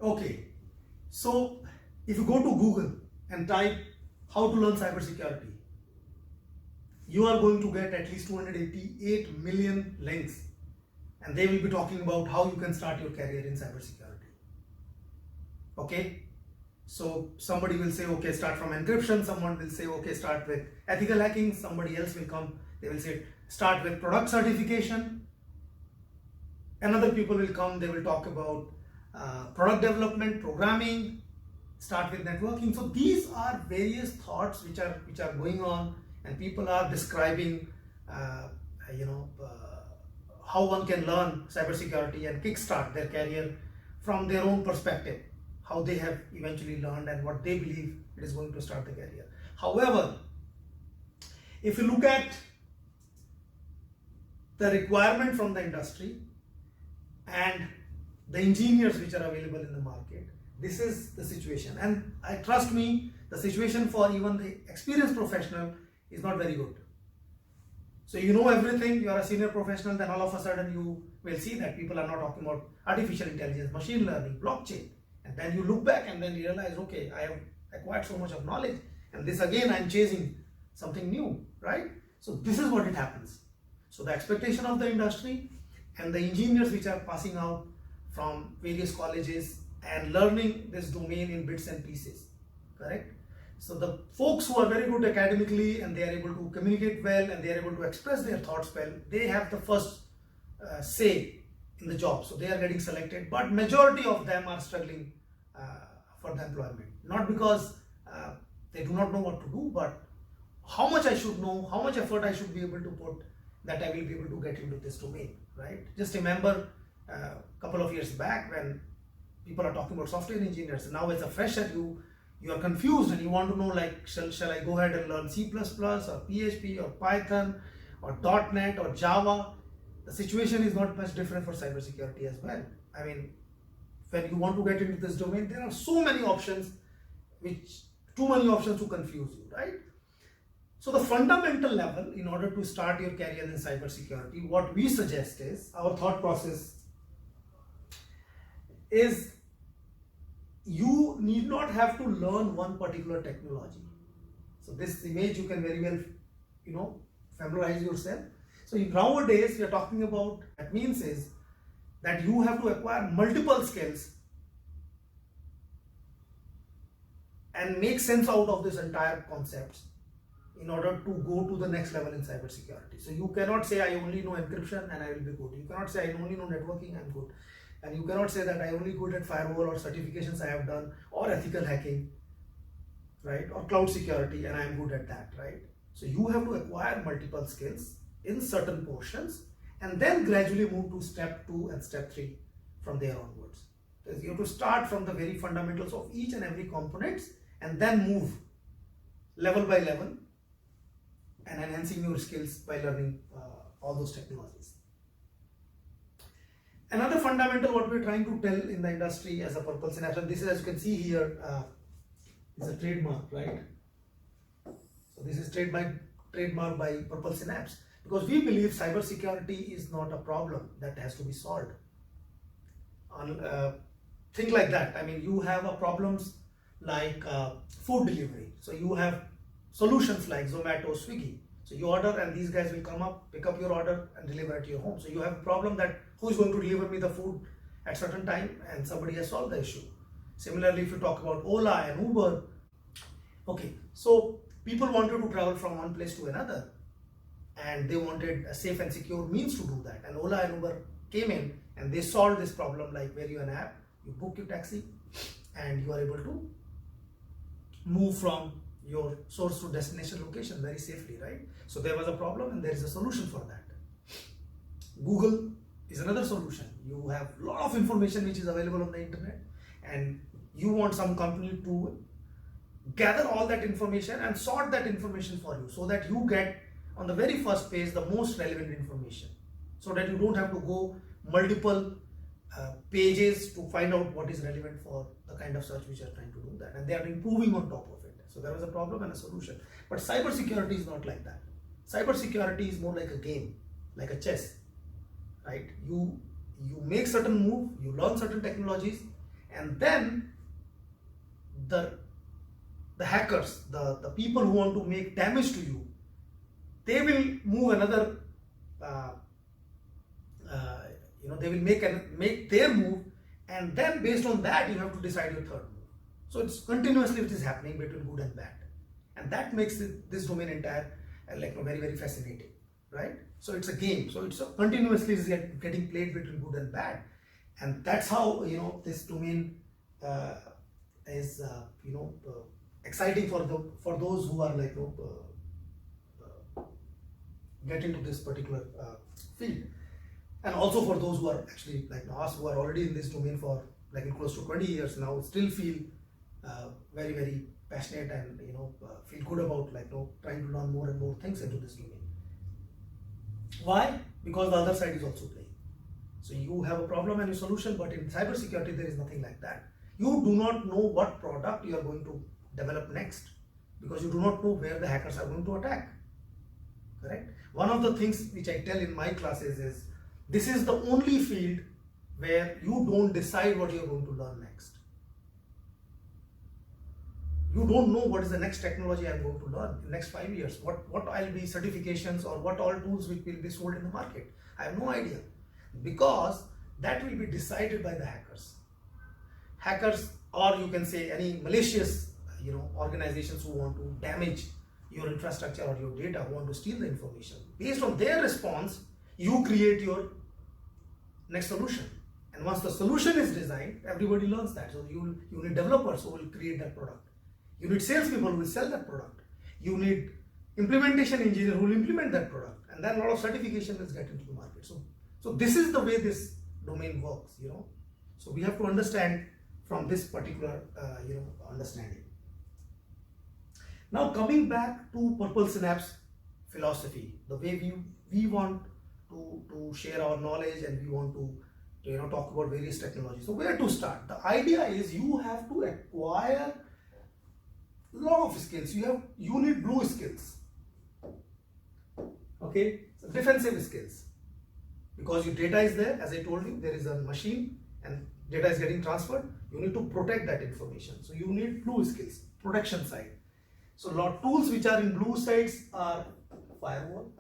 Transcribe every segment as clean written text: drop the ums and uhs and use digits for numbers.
Okay, so if you go to Google and type how to learn cybersecurity, you are going to get at least 288 million links, and they will be talking about how you can start your career in cybersecurity. Okay, so somebody will say, okay, start from encryption. Someone will say, okay, start with ethical hacking. Somebody else will come, they will say, start with product certification. Another people will come, they will talk about product development, programming, start with networking. So these are various thoughts which are going on, and people are describing how one can learn cybersecurity and kickstart their career from their own perspective, how they have eventually learned and what they believe it is going to start the career. However, if you look at the requirement from the industry and the engineers which are available in the market, this is the situation. And trust me, the situation for even the experienced professional is not very good. So you know everything, you are a senior professional, then all of a sudden you will see that people are not talking about artificial intelligence, machine learning, blockchain. And then you look back and then realize, okay, I have acquired so much of knowledge, and this again I'm chasing something new, right? So this is what it happens. So the expectation of the industry and the engineers which are passing out from various colleges and learning this domain in bits and pieces, correct? So the folks who are very good academically and they are able to communicate well and they are able to express their thoughts well, they have the first say in the job. So they are getting selected, but majority of them are struggling for the employment. Not because they do not know what to do, but how much I should know, how much effort I should be able to put, that I will be able to get into this domain, right? Just remember a couple of years back when people are talking about software engineers. Now as a fresher, you are confused and you want to know, like, shall I go ahead and learn C++ or PHP or Python or .NET or Java? The situation is not much different for cybersecurity as well. I mean, when you want to get into this domain, there are so many options, too many options to confuse you, right? So the fundamental level, in order to start your career in cybersecurity, what we suggest is, our thought process is, you need not have to learn one particular technology. So this image you can very well, familiarize yourself. So nowadays we are talking about, that means is that you have to acquire multiple skills and make sense out of this entire concepts in order to go to the next level in cybersecurity. So you cannot say I only know encryption and I will be good. You cannot say I only know networking, I'm good. And you cannot say that I only good at firewall or certifications I have done or ethical hacking, right? Or cloud security and I am good at that, right? So you have to acquire multiple skills in certain portions and then gradually move to step 2 and step 3 from there onwards. So you have to start from the very fundamentals of each and every components and then move level by level and enhancing your skills by learning all those technologies. Another fundamental what we're trying to tell in the industry as a Purple Synapse, and this is, as you can see here, is a trademark, right? So this is trademark by Purple Synapse, because we believe cybersecurity is not a problem that has to be solved. Think like that. I mean, you have problems like food delivery. So you have solutions like Zomato, Swiggy. So you order and these guys will come up, pick up your order and deliver it to your home. So you have a problem that who is going to deliver me the food at certain time, and somebody has solved the issue. Similarly, if you talk about Ola and Uber, okay, so people wanted to travel from one place to another and they wanted a safe and secure means to do that. And Ola and Uber came in and they solved this problem, like where you have an app, you book your taxi and you are able to move from your source to destination location very safely, right? So there was a problem and there is a solution for that. Google is another solution. You have a lot of information which is available on the internet and you want some company to gather all that information and sort that information for you so that you get on the very first page the most relevant information, so that you don't have to go multiple pages to find out what is relevant for the kind of search which you are trying to do that, and they are improving on top of it. So there was a problem and a solution. But cybersecurity is not like that. Cybersecurity is more like a game, like a chess, right? You make certain move, you learn certain technologies, and then the hackers, the people who want to make damage to you, they will move another, they will make their move, and then based on that you have to decide your third move. So it's continuously it is happening between good and bad, and that makes this domain entire very, very fascinating, right? So it's a game. So it's continuously is getting played between good and bad, and that's how this domain is exciting for those who are get into this particular field, and also for those who are actually like us, who are already in this domain for close to 20 years now, still feel very, very passionate and feel good about trying to learn more and more things into this domain. Why? Because the other side is also playing. So you have a problem and a solution, but in cybersecurity there is nothing like that. You do not know what product you are going to develop next, because you do not know where the hackers are going to attack. Correct? One of the things which I tell in my classes is, this is the only field where you don't decide what you are going to learn next. You don't know what is the next technology I am going to learn in the next 5 years, what I'll be certifications or what all tools which will be sold in the market. I have no idea, because that will be decided by the hackers. Hackers, or you can say any malicious organizations who want to damage your infrastructure or your data, who want to steal the information. Based on their response, you create your next solution. And once the solution is designed, everybody learns that. So you need developers who will create that product. You need salespeople who will sell that product. You need implementation engineer who will implement that product. And then a lot of certification will get into the market. So this is the way this domain works, So we have to understand from this particular, understanding. Now coming back to Purple Synapse philosophy, the way we want to share our knowledge, and we want to talk about various technologies. So where to start? The idea is you have to acquire a lot of skills. You need blue skills. Okay, so defensive skills, because your data is there. As I told you, there is a machine and data is getting transferred. You need to protect that information. So you need blue skills, protection side. So a lot of tools which are in blue sides are firewall,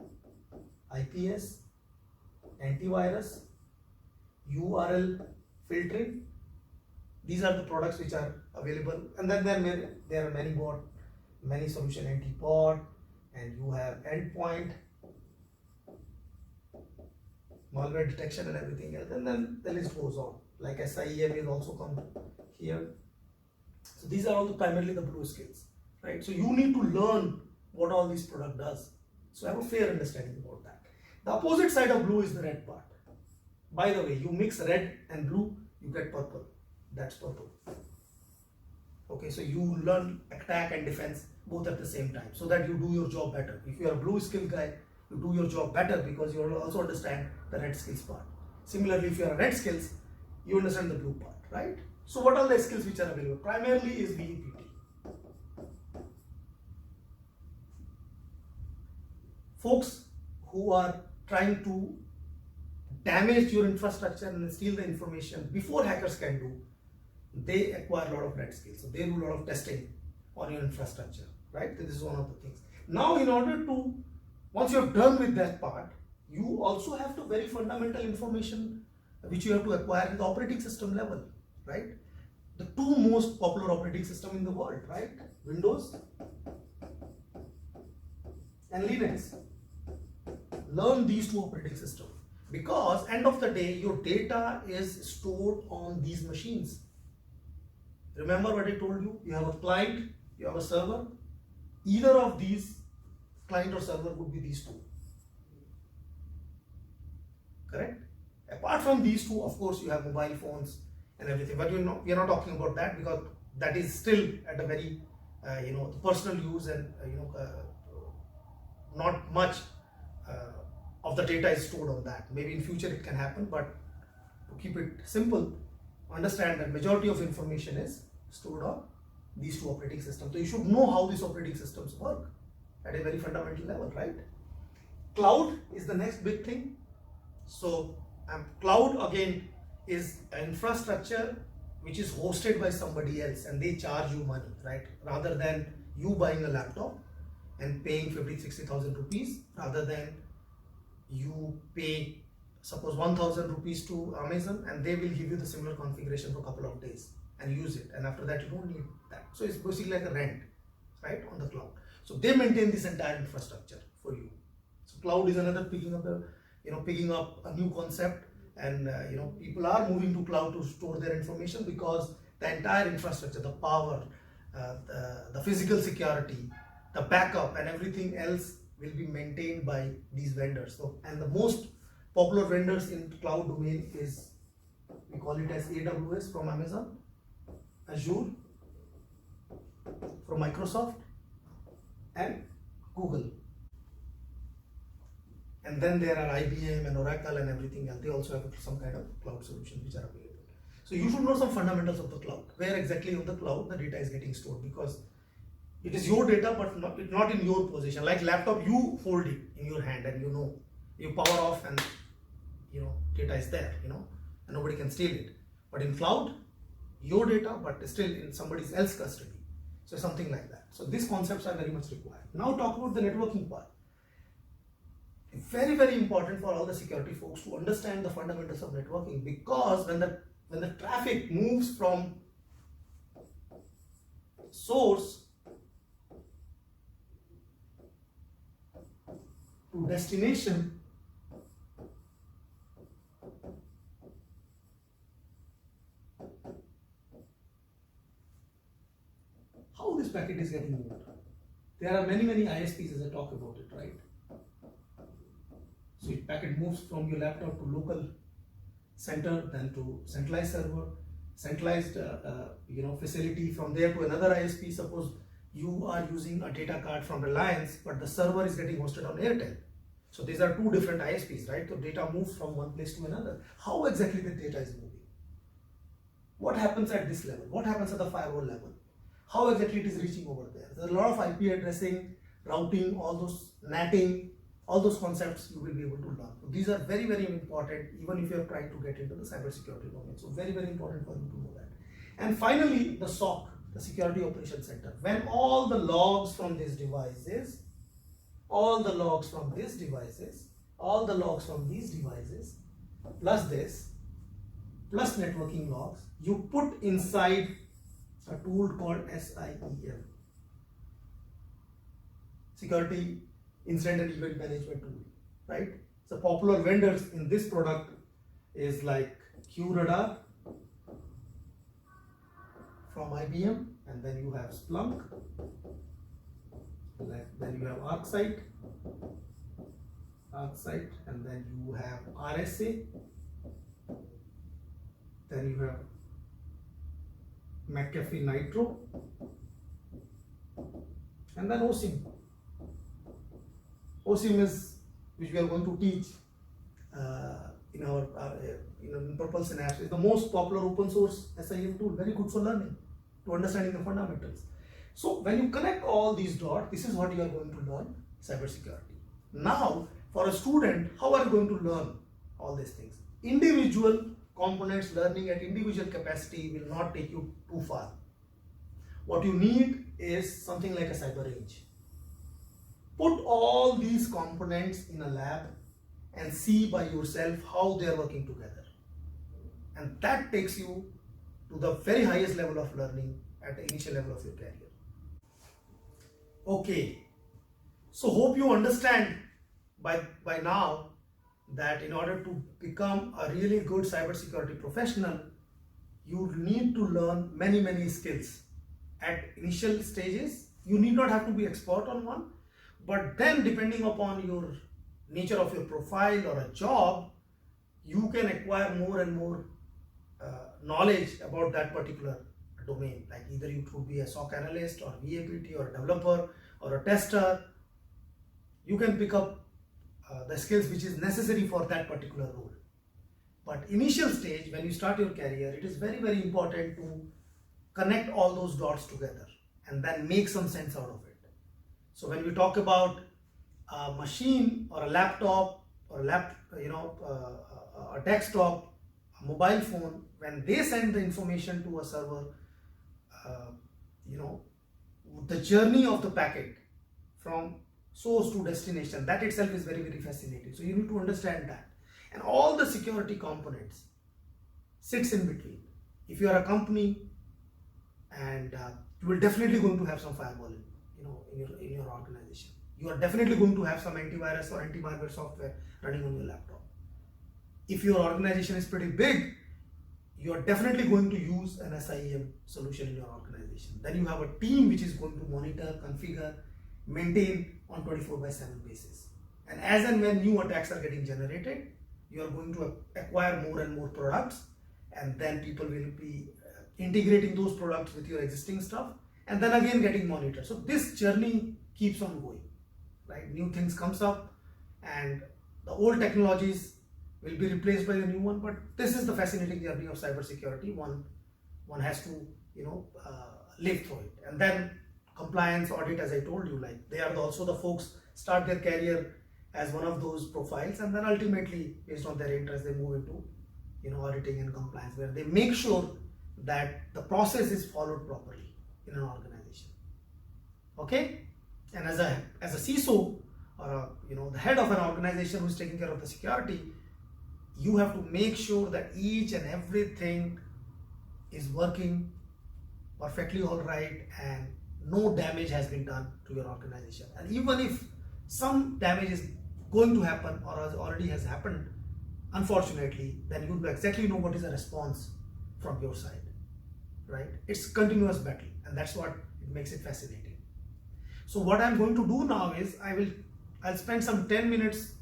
IPS, antivirus, URL filtering. These are the products which are available, and then there are many more, many solution, anti-bot, and you have endpoint, malware detection and everything else, and then the list goes on. Like SIEM is also come here. So these are all primarily the blue skills, right? So you need to learn what all this product does. So have a fair understanding about that. The opposite side of blue is the red part. By the way, you mix red and blue, you get purple. That's purple. Okay, so you learn attack and defense both at the same time, so that you do your job better. If you are a blue skill guy, you do your job better because you also understand the red skills part. Similarly, if you are a red skills, you understand the blue part, right? So what are the skills which are available? Primarily is VEPT. Folks who are trying to damage your infrastructure and steal the information before hackers can do, they acquire a lot of red skills. So they do a lot of testing on your infrastructure, right? This is one of the things. Now, in order to, once you have done with that part, you also have to very fundamental information which you have to acquire in the operating system level, right? The two most popular operating system in the world, right? Windows and Linux. Learn these two operating systems, because end of the day your data is stored on these machines. Remember what I told you? You have a client, you have a server. Either of these, client or server, would be these two. Correct? Apart from these two, of course, you have mobile phones and everything, but we are not talking about that, because that is still at a very personal use, and not much of the data is stored on that. Maybe in future it can happen, but to keep it simple, understand that majority of information is stored on these two operating systems. So you should know how these operating systems work at a very fundamental level, right? Cloud is the next big thing. So cloud again is an infrastructure which is hosted by somebody else and they charge you money, right? Rather than you buying a laptop and paying 50,000-60,000 rupees, rather than you pay suppose 1,000 rupees to Amazon and they will give you the similar configuration for a couple of days and use it, and after that you don't need that. So it's basically like a rent, right, on the cloud. So they maintain this entire infrastructure for you. So cloud is another picking up a new concept, and people are moving to cloud to store their information because the entire infrastructure, the power, the physical security, the backup and everything else will be maintained by these vendors. So, and the most popular vendors in cloud domain is, we call it as AWS from Amazon, Azure from Microsoft, and Google. And then there are IBM and Oracle and everything else. They also have some kind of cloud solutions which are available. So you should know some fundamentals of the cloud. Where exactly on the cloud the data is getting stored, because it is your data but not in your possession. Like laptop, you hold it in your hand and you power off and data is there, and nobody can steal it. But in cloud, your data but still in somebody else's custody. So something like that. So these concepts are very much required. Now talk about the networking part. Very, very important for all the security folks to understand the fundamentals of networking, because when the traffic moves from source to destination, how this packet is getting moved. There are many ISPs as I talk about it, right? So packet moves from your laptop to local center, then to centralized server, centralized facility, from there to another ISP. Suppose you are using a data card from Reliance, but the server is getting hosted on Airtel. So these are two different ISPs, right? So data moves from one place to another. How exactly the data is moving? What happens at this level? What happens at the firewall level? How exactly it is reaching over there? There's a lot of IP addressing, routing, all those NATing, all those concepts you will be able to learn. So these are very, very important, even if you are trying to get into the cybersecurity domain. So very, very important for you to know that. And finally, the SOC, the Security Operations Center. When all the logs from these devices, all the logs from these devices, plus this, plus networking logs, you put inside a tool called SIEM, Security Incident and Event Management Tool, right? So popular vendors in this product is like QRadar from IBM, and then you have Splunk, then you have ArcSight, and then you have RSA, then you have McAfee Nitro, and then OSIM. OSIM is, which we are going to teach in our in Purple Synapse, is the most popular open source SIM tool, very good for learning, to understanding the fundamentals. So when you connect all these dots, this is what you are going to learn, cybersecurity. Now, for a student, how are you going to learn all these things? Individual components, learning at individual capacity will not take you too far. What you need is something like a cyber range. Put all these components in a lab and see by yourself how they are working together. And that takes you to the very highest level of learning at the initial level of your career. Okay, so hope you understand by now that in order to become a really good cybersecurity professional, you need to learn many skills. At initial stages, you need not have to be expert on one, but then depending upon your nature of your profile or a job, you can acquire more and more knowledge about that particular domain. Like either you could be a SOC analyst or VAPT or a developer or a tester. You can pick up the skills which is necessary for that particular role. But initial stage, when you start your career, it is very important to connect all those dots together and then make some sense out of it. So when we talk about a machine or a laptop or a desktop, a mobile phone, when they send the information to a server, you know, the journey of the packet from source to destination, that itself is very, very fascinating. So you need to understand that. And all the security components sits in between. If you are a company, and you will definitely going to have some firewall, you know, in your organization. You are definitely going to have some antivirus or anti-malware software running on your laptop. If your organization is pretty big, you are definitely going to use an SIEM solution in your organization. Then you have a team which is going to monitor, configure, maintain on 24/7 basis. And as and when new attacks are getting generated, you are going to acquire more and more products, and then people will be integrating those products with your existing stuff, and then again getting monitored. So this journey keeps on going, right? New things comes up, and the old technologies will be replaced by the new one. But this is the fascinating journey of cybersecurity. One has to, you know, live through it. And then compliance, audit, as I told you, like they are also the folks start their career as one of those profiles, and then ultimately, based on their interest, they move into, you know, auditing and compliance, where they make sure that the process is followed properly in an organization. Okay, and as a CISO, or a, you know, the head of an organization who is taking care of the security, you have to make sure that each and everything is working perfectly all right, and no damage has been done to your organization. And even if some damage is going to happen or already has happened, unfortunately, then you exactly know what is the response from your side, right? It's continuous battle, and that's what it makes it fascinating. So what I'm going to do now is I'll spend some 10 minutes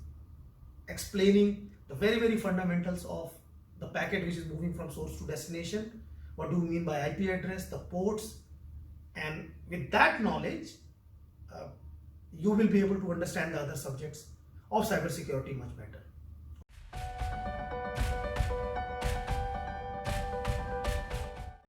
explaining the very, very fundamentals of the packet which is moving from source to destination. What do you mean by IP address, the ports, and with that knowledge, you will be able to understand the other subjects of cybersecurity much better.